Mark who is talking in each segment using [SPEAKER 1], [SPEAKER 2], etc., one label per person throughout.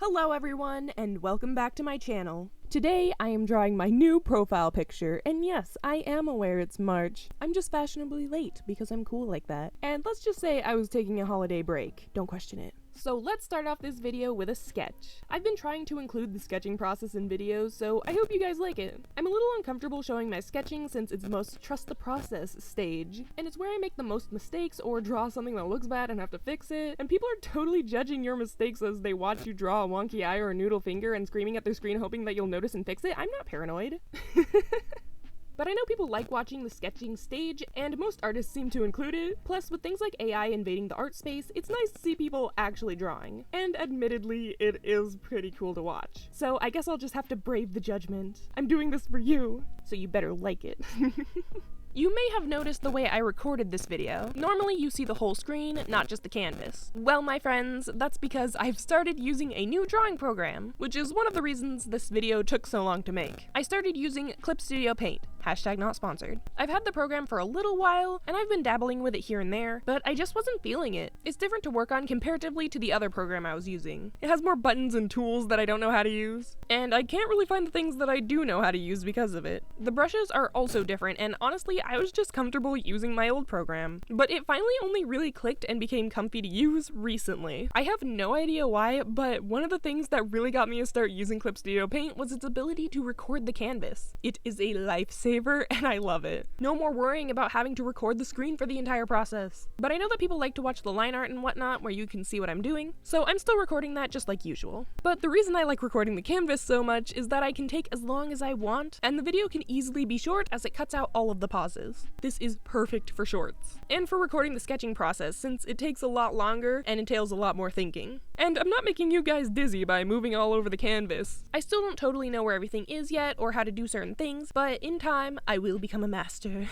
[SPEAKER 1] Hello everyone, and welcome back to my channel. Today I am drawing my new profile picture, and yes, I am aware it's March. I'm just fashionably late because I'm cool like that. And let's just say I was taking a holiday break. Don't question it. So let's start off this video with a sketch. I've been trying to include the sketching process in videos, so I hope you guys like it. I'm a little uncomfortable showing my sketching since it's the most trust the process stage, and it's where I make the most mistakes or draw something that looks bad and have to fix it, and people are totally judging your mistakes as they watch you draw a wonky eye or a noodle finger and screaming at their screen hoping that you'll notice and fix it. I'm not paranoid. But I know people like watching the sketching stage, and most artists seem to include it. Plus, with things like AI invading the art space, it's nice to see people actually drawing. And admittedly, it is pretty cool to watch. So I guess I'll just have to brave the judgment. I'm doing this for you, so you better like it. You may have noticed the way I recorded this video. Normally you see the whole screen, not just the canvas. Well, my friends, that's because I've started using a new drawing program, which is one of the reasons this video took so long to make. I started using Clip Studio Paint, #not-sponsored. I've had the program for a little while, and I've been dabbling with it here and there, but I just wasn't feeling it. It's different to work on comparatively to the other program I was using. It has more buttons and tools that I don't know how to use, and I can't really find the things that I do know how to use because of it. The brushes are also different, and honestly, I was just comfortable using my old program, but it finally only really clicked and became comfy to use recently. I have no idea why, but one of the things that really got me to start using Clip Studio Paint was its ability to record the canvas. It is a lifesaver, and I love it. No more worrying about having to record the screen for the entire process. But I know that people like to watch the line art and whatnot where you can see what I'm doing, so I'm still recording that just like usual. But the reason I like recording the canvas so much is that I can take as long as I want, and the video can easily be short as it cuts out all of the pauses. This is perfect for shorts. And for recording the sketching process, since it takes a lot longer and entails a lot more thinking. And I'm not making you guys dizzy by moving all over the canvas. I still don't totally know where everything is yet or how to do certain things, but in time, I will become a master.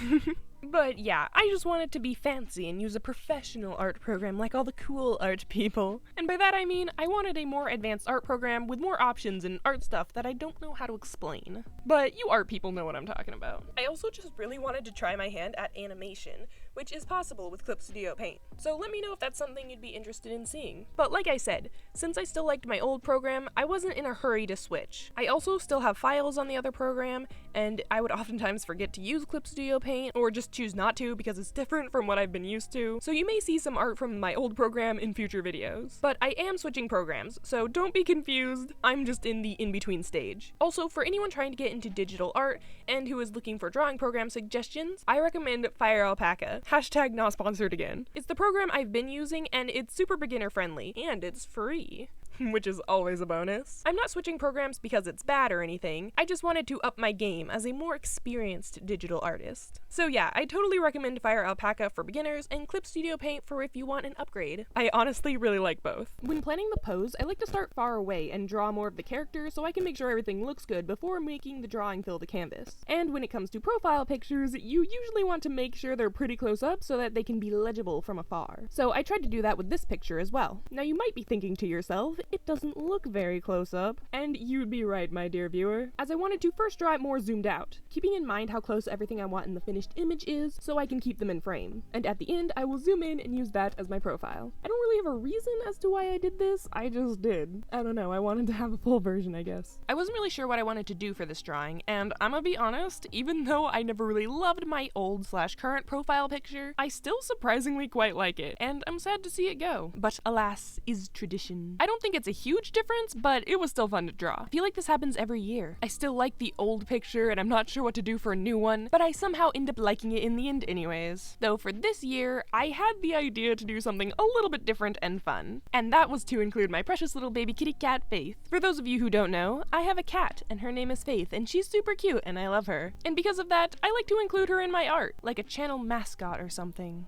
[SPEAKER 1] But yeah, I just wanted to be fancy and use a professional art program like all the cool art people. And by that I mean, I wanted a more advanced art program with more options and art stuff that I don't know how to explain. But you art people know what I'm talking about. I also just really wanted to try my hand at animation, which is possible with Clip Studio Paint. So let me know if that's something you'd be interested in seeing. But like I said, since I still liked my old program, I wasn't in a hurry to switch. I also still have files on the other program, and I would oftentimes forget to use Clip Studio Paint, or just choose not to because it's different from what I've been used to, so you may see some art from my old program in future videos. But I am switching programs, so don't be confused, I'm just in the in-between stage. Also, for anyone trying to get into digital art and who is looking for drawing program suggestions, I recommend Fire Alpaca, #not-sponsored again. It's the program I've been using, and it's super beginner friendly, and it's free. Which is always a bonus. I'm not switching programs because it's bad or anything, I just wanted to up my game as a more experienced digital artist. So yeah, I totally recommend Fire Alpaca for beginners and Clip Studio Paint for if you want an upgrade. I honestly really like both. When planning the pose, I like to start far away and draw more of the character so I can make sure everything looks good before making the drawing fill the canvas. And when it comes to profile pictures, you usually want to make sure they're pretty close up so that they can be legible from afar. So I tried to do that with this picture as well. Now you might be thinking to yourself, it doesn't look very close up. And you'd be right, my dear viewer, as I wanted to first draw it more zoomed out, keeping in mind how close everything I want in the finished image is so I can keep them in frame. And at the end, I will zoom in and use that as my profile. I don't really have a reason as to why I did this, I just did. I don't know, I wanted to have a full version, I guess. I wasn't really sure what I wanted to do for this drawing, and I'm gonna be honest, even though I never really loved my old/current profile picture, I still surprisingly quite like it, and I'm sad to see it go. But alas, is tradition. I don't think it's a huge difference, but it was still fun to draw. I feel like this happens every year. I still like the old picture, and I'm not sure what to do for a new one, but I somehow end up liking it in the end anyways. Though for this year, I had the idea to do something a little bit different and fun, and that was to include my precious little baby kitty cat, Faith. For those of you who don't know, I have a cat, and her name is Faith, and she's super cute, and I love her. And because of that, I like to include her in my art, like a channel mascot or something.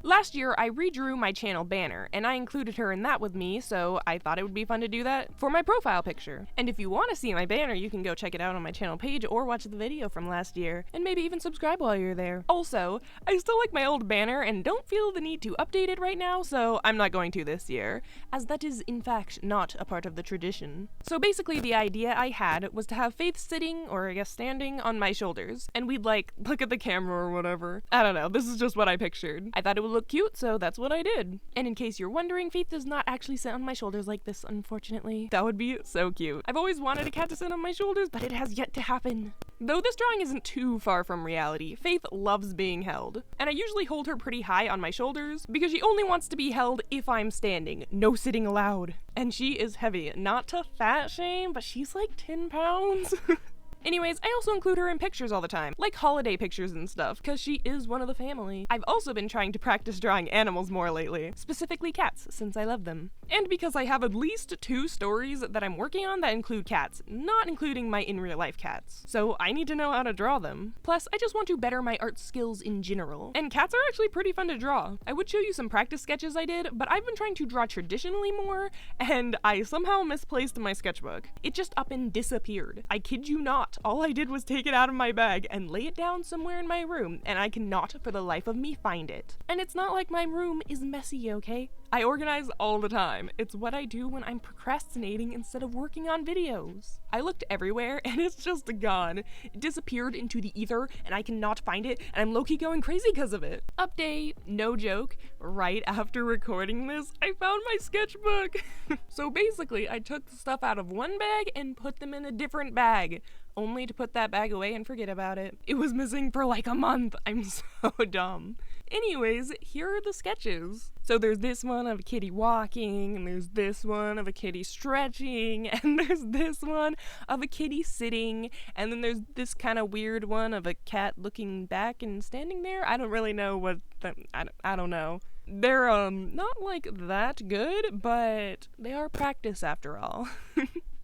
[SPEAKER 1] Last year, I redrew my channel banner, and I included her in that with me, so I thought it would be fun to do that for my profile picture. And if you want to see my banner, you can go check it out on my channel page or watch the video from last year, and maybe even subscribe while you're there. Also, I still like my old banner and don't feel the need to update it right now, so I'm not going to this year, as that is in fact not a part of the tradition. So basically the idea I had was to have Faith sitting, or I guess standing, on my shoulders, and we'd like look at the camera or whatever. I don't know, this is just what I pictured. I thought it would look cute, so that's what I did. And in case you're wondering, Faith does not actually sit on my shoulders like this, unfortunately. That would be so cute. I've always wanted a cat to sit on my shoulders, but it has yet to happen. Though this drawing isn't too far from reality, Faith loves being held. And I usually hold her pretty high on my shoulders because she only wants to be held if I'm standing. No sitting allowed. And she is heavy. Not to fat shame, but she's like 10 pounds. Anyways, I also include her in pictures all the time, like holiday pictures and stuff, because she is one of the family. I've also been trying to practice drawing animals more lately, specifically cats, since I love them. And because I have at least 2 stories that I'm working on that include cats, not including my in real life cats. So I need to know how to draw them. Plus, I just want to better my art skills in general. And cats are actually pretty fun to draw. I would show you some practice sketches I did, but I've been trying to draw traditionally more, and I somehow misplaced my sketchbook. It just up and disappeared. I kid you not. All I did was take it out of my bag and lay it down somewhere in my room, and I cannot for the life of me find it. And it's not like my room is messy, okay? I organize all the time. It's what I do when I'm procrastinating instead of working on videos. I looked everywhere and it's just gone. It disappeared into the ether and I cannot find it, and I'm low-key going crazy because of it. Update, no joke, right after recording this, I found my sketchbook. So basically, I took the stuff out of one bag and put them in a different bag, only to put that bag away and forget about it. It was missing for like a month. I'm so dumb. Anyways, here are the sketches. So there's this one of a kitty walking, and there's this one of a kitty stretching, and there's this one of a kitty sitting, and then there's this kind of weird one of a cat looking back and standing there. I don't really know what I don't know. They're not like that good, but they are practice after all.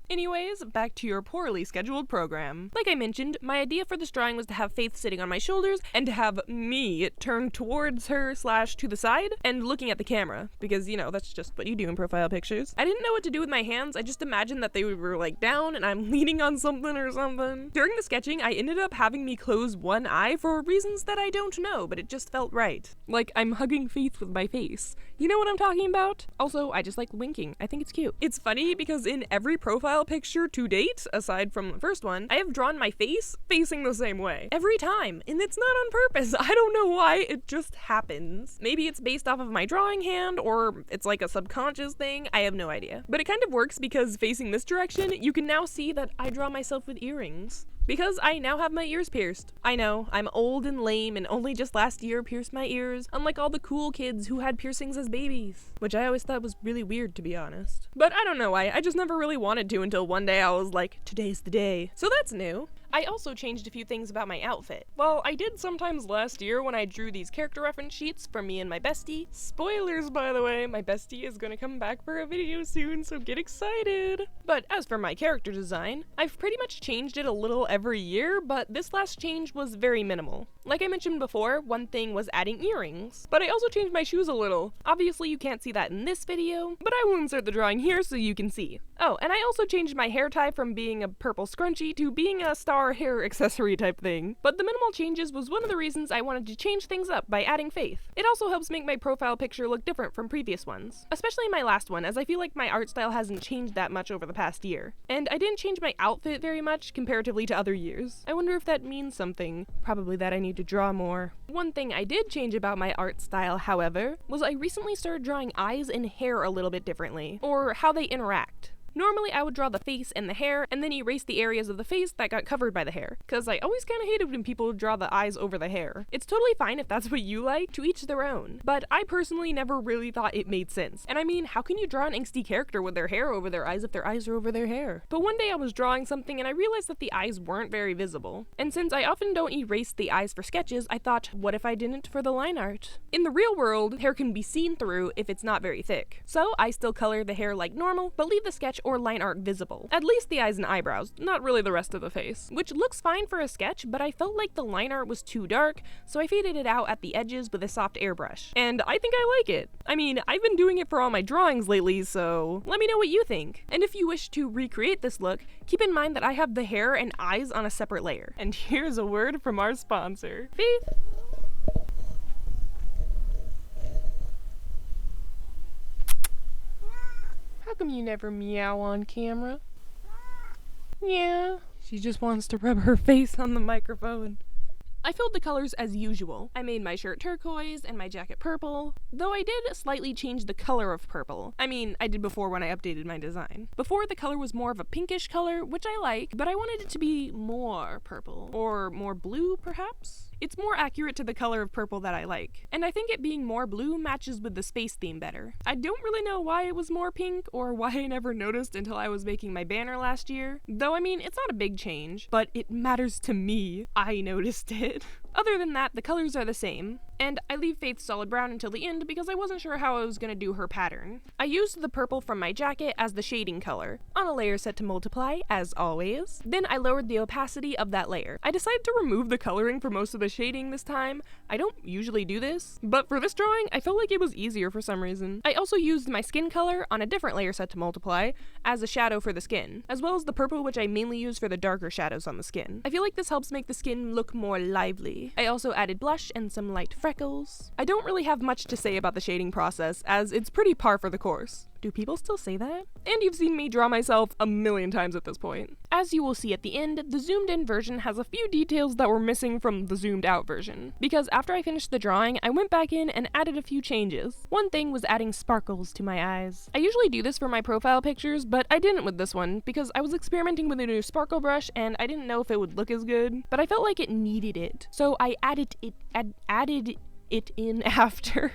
[SPEAKER 1] Anyways, back to your poorly scheduled program. Like I mentioned, my idea for this drawing was to have Faith sitting on my shoulders and to have me turned towards her / to the side and looking at the camera, because, you know, that's just what you do in profile pictures. I didn't know what to do with my hands. I just imagined that they were like down and I'm leaning on something or something. During the sketching, I ended up having me close one eye for reasons that I don't know, but it just felt right. Like I'm hugging Faith with my face. You know what I'm talking about? Also, I just like winking. I think it's cute. It's funny because in every profile picture to date, aside from the first one, I have drawn my face facing the same way. Every time. And it's not on purpose. I don't know why, it just happens. Maybe it's based off of my drawing hand, or it's like a subconscious thing. I have no idea. But it kind of works because facing this direction, you can now see that I draw myself with earrings. Because I now have my ears pierced. I know, I'm old and lame and only just last year pierced my ears, unlike all the cool kids who had piercings as babies. Which I always thought was really weird, to be honest. But I don't know why, I just never really wanted to until one day I was like, today's the day. So that's new. I also changed a few things about my outfit. Well, I did sometimes last year when I drew these character reference sheets for me and my bestie. Spoilers, by the way, my bestie is gonna come back for a video soon, so get excited! But as for my character design, I've pretty much changed it a little every year, but this last change was very minimal. Like I mentioned before, one thing was adding earrings. But I also changed my shoes a little. Obviously you can't see that in this video, but I will insert the drawing here so you can see. Oh, and I also changed my hair tie from being a purple scrunchie to being a star hair accessory type thing. But the minimal changes was one of the reasons I wanted to change things up by adding Faith. It also helps make my profile picture look different from previous ones. Especially my last one, as I feel like my art style hasn't changed that much over the past year. And I didn't change my outfit very much comparatively to other years. I wonder if that means something. Probably that I need to draw more. One thing I did change about my art style, however, was I recently started drawing eyes and hair a little bit differently, or how they interact. Normally I would draw the face and the hair, and then erase the areas of the face that got covered by the hair, cause I always kinda hated when people draw the eyes over the hair. It's totally fine if that's what you like, to each their own, but I personally never really thought it made sense. And I mean, how can you draw an angsty character with their hair over their eyes if their eyes are over their hair? But one day I was drawing something and I realized that the eyes weren't very visible. And since I often don't erase the eyes for sketches, I thought, what if I didn't for the line art? In the real world, hair can be seen through if it's not very thick. So I still color the hair like normal, but leave the sketch or line art visible. At least the eyes and eyebrows, not really the rest of the face. Which looks fine for a sketch, but I felt like the line art was too dark, so I faded it out at the edges with a soft airbrush. And I think I like it. I mean, I've been doing it for all my drawings lately, so let me know what you think. And if you wish to recreate this look, keep in mind that I have the hair and eyes on a separate layer. And here's a word from our sponsor. Faith. How come you never meow on camera? Yeah, she just wants to rub her face on the microphone. I filled the colors as usual. I made my shirt turquoise and my jacket purple, though I did slightly change the color of purple. I mean, I did before when I updated my design. Before, the color was more of a pinkish color, which I like, but I wanted it to be more purple, or more blue, perhaps? It's more accurate to the color of purple that I like, and I think it being more blue matches with the space theme better. I don't really know why it was more pink, or why I never noticed until I was making my banner last year, though I mean, it's not a big change, but it matters to me. I noticed it. Other than that, the colors are the same, and I leave Faith's solid brown until the end because I wasn't sure how I was going to do her pattern. I used the purple from my jacket as the shading color, on a layer set to multiply, as always. Then I lowered the opacity of that layer. I decided to remove the coloring for most of the shading this time. I don't usually do this, but for this drawing, I felt like it was easier for some reason. I also used my skin color on a different layer set to multiply, as a shadow for the skin, as well as the purple which I mainly use for the darker shadows on the skin. I feel like this helps make the skin look more lively. I also added blush and some light freckles. I don't really have much to say about the shading process, as it's pretty par for the course. Do people still say that? And you've seen me draw myself a million times at this point. As you will see at the end, the zoomed in version has a few details that were missing from the zoomed out version, because after I finished the drawing, I went back in and added a few changes. One thing was adding sparkles to my eyes. I usually do this for my profile pictures, but I didn't with this one, because I was experimenting with a new sparkle brush and I didn't know if it would look as good, but I felt like it needed it, so I added it in after.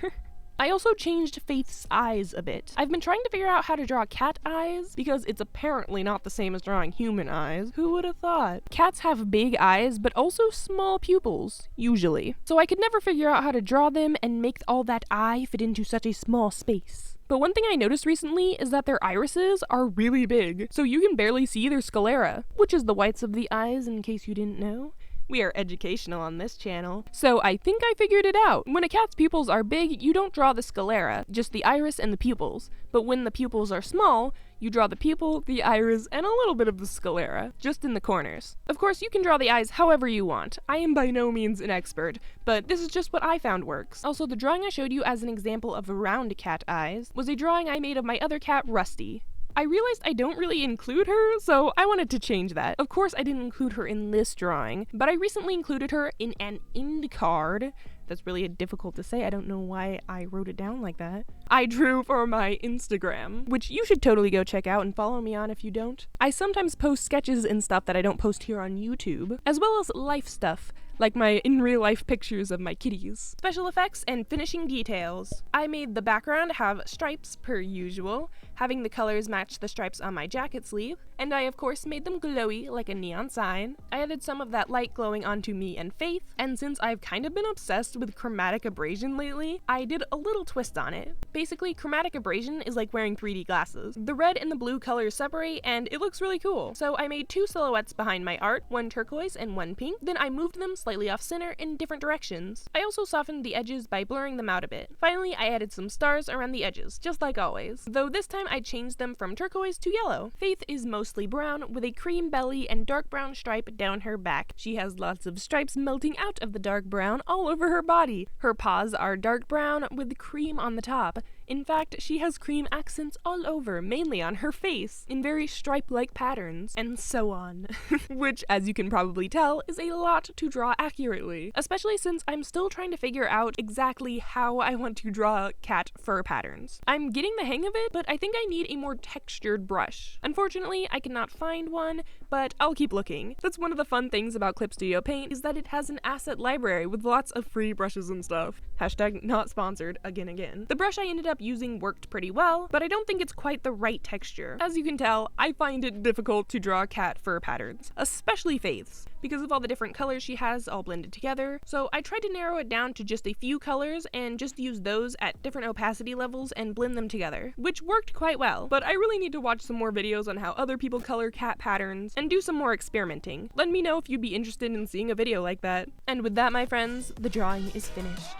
[SPEAKER 1] I also changed Faith's eyes a bit. I've been trying to figure out how to draw cat eyes, because it's apparently not the same as drawing human eyes. Who would have thought? Cats have big eyes, but also small pupils, usually. So I could never figure out how to draw them and make all that eye fit into such a small space. But one thing I noticed recently is that their irises are really big, so you can barely see their sclera, which is the whites of the eyes in case you didn't know. We are educational on this channel. So I think I figured it out. When a cat's pupils are big, you don't draw the sclera, just the iris and the pupils. But when the pupils are small, you draw the pupil, the iris, and a little bit of the sclera, just in the corners. Of course, you can draw the eyes however you want. I am by no means an expert, but this is just what I found works. Also, the drawing I showed you as an example of round cat eyes was a drawing I made of my other cat, Rusty. I realized I don't really include her, so I wanted to change that. Of course, I didn't include her in this drawing, but I recently included her in an end card. That's really difficult to say. I don't know why I wrote it down like that. I drew for my Instagram, which you should totally go check out and follow me on if you don't. I sometimes post sketches and stuff that I don't post here on YouTube, as well as life stuff, like my in real life pictures of my kitties. Special effects and finishing details. I made the background have stripes per usual, having the colors match the stripes on my jacket sleeve, and I of course made them glowy like a neon sign. I added some of that light glowing onto me and Faith, and since I've kind of been obsessed with chromatic abrasion lately, I did a little twist on it. Basically, chromatic abrasion is like wearing 3D glasses. The red and the blue colors separate, and it looks really cool. So I made two silhouettes behind my art, one turquoise and one pink, then I moved them slightly off center in different directions. I also softened the edges by blurring them out a bit. Finally, I added some stars around the edges, just like always, though this time I changed them from turquoise to yellow. Faith is mostly brown, with a cream belly and dark brown stripe down her back. She has lots of stripes melting out of the dark brown all over her body. Her paws are dark brown with cream on the top. In fact, she has cream accents all over, mainly on her face, in very stripe-like patterns, and so on. Which, as you can probably tell, is a lot to draw accurately, especially since I'm still trying to figure out exactly how I want to draw cat fur patterns. I'm getting the hang of it, but I think I need a more textured brush. Unfortunately, I cannot find one, but I'll keep looking. That's one of the fun things about Clip Studio Paint, is that it has an asset library with lots of free brushes and stuff. Hashtag not sponsored, again. The brush I ended up using worked pretty well, but I don't think it's quite the right texture. As you can tell, I find it difficult to draw cat fur patterns, especially Faith's, because of all the different colors she has all blended together. So I tried to narrow it down to just a few colors and just use those at different opacity levels and blend them together, which worked quite well. But I really need to watch some more videos on how other people color cat patterns and do some more experimenting. Let me know if you'd be interested in seeing a video like that. And with that, my friends, the drawing is finished.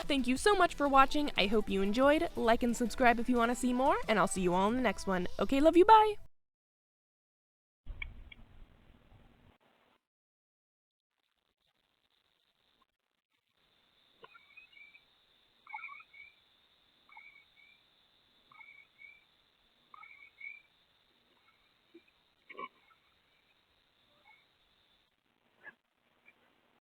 [SPEAKER 1] Thank you so much for watching. I hope you enjoyed. Like and subscribe if you want to see more, and I'll see you all in the next one. Okay, love you, bye!